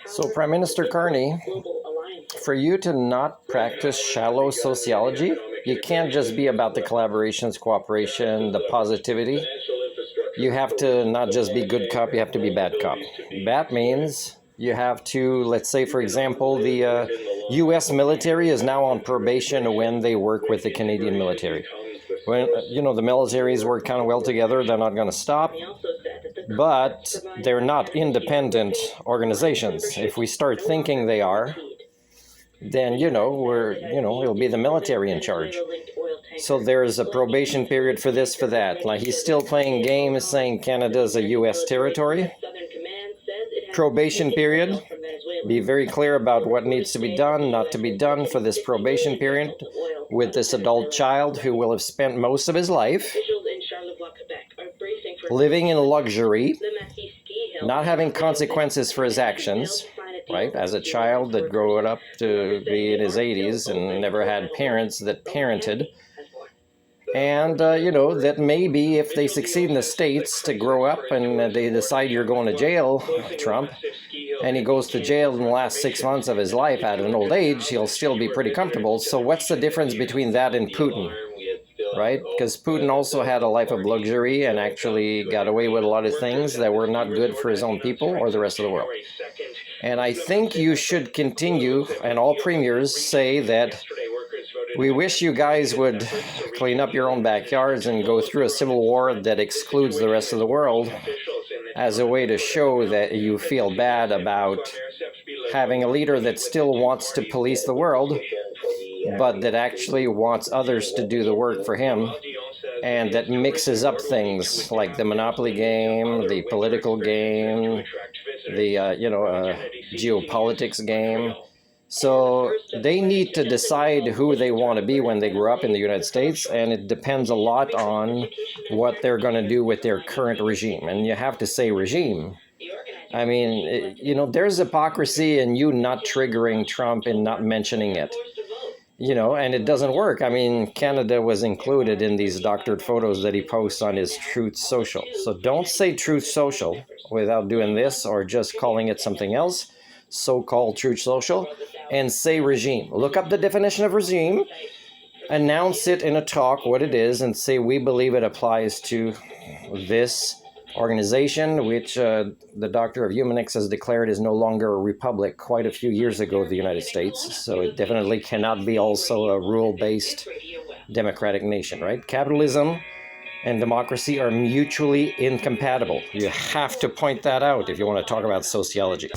So, Prime Minister CARNEY, for you to not practice shallow sociology, you can't just be about the collaborations, cooperation, the positivity. You have to not just be good cop, you have to be bad cop. Bad means you have to, let's say, for example, the U.S. military is now on probation when they work with the Canadian military. When, the militaries work kind of well together, they're not going to stop. But they're not independent organizations. If we start thinking they are, then, it'll be the military in charge. So there's a probation period for this, for that. Like, he's still playing games saying Canada's a U.S. territory. Probation period. Be very clear about what needs to be done, not to be done for this probation period with this adult child who will have spent most of his life living in luxury, not having consequences for his actions, right? As a child that grew up to be in his 80s and never had parents that parented. And, that maybe if they succeed in the States to grow up and they decide you're going to jail, Trump, and he goes to jail in the last 6 months of his life at an old age, he'll still be pretty comfortable. So what's the difference between that and Putin? Right? Because Putin also had a life of luxury and actually got away with a lot of things that were not good for his own people or the rest of the world. And I think you should continue, and all premiers say that we wish you guys would clean up your own backyards and go through a civil war that excludes the rest of the world as a way to show that you feel bad about having a leader that still wants to police the world, but that actually wants others to do the work for him, and that mixes up things like the monopoly game, the political game, the geopolitics game. So they need to decide who they want to be when they grow up in the United States, and it depends a lot on what they're going to do with their current regime. And you have to say regime. I mean, there's hypocrisy in you not triggering Trump and not mentioning it. And it doesn't work. I mean, Canada was included in these doctored photos that he posts on his Truth Social. So don't say Truth Social without doing this or just calling it something else, so-called Truth Social, and say regime. Look up the definition of regime, announce it in a talk what it is, and say we believe it applies to this organization, which the Doctor of Humanics has declared is no longer a republic quite a few years ago, the United States. So it definitely cannot be also a rule-based democratic nation, right? Capitalism and democracy are mutually incompatible. You have to point that out if you want to talk about sociology.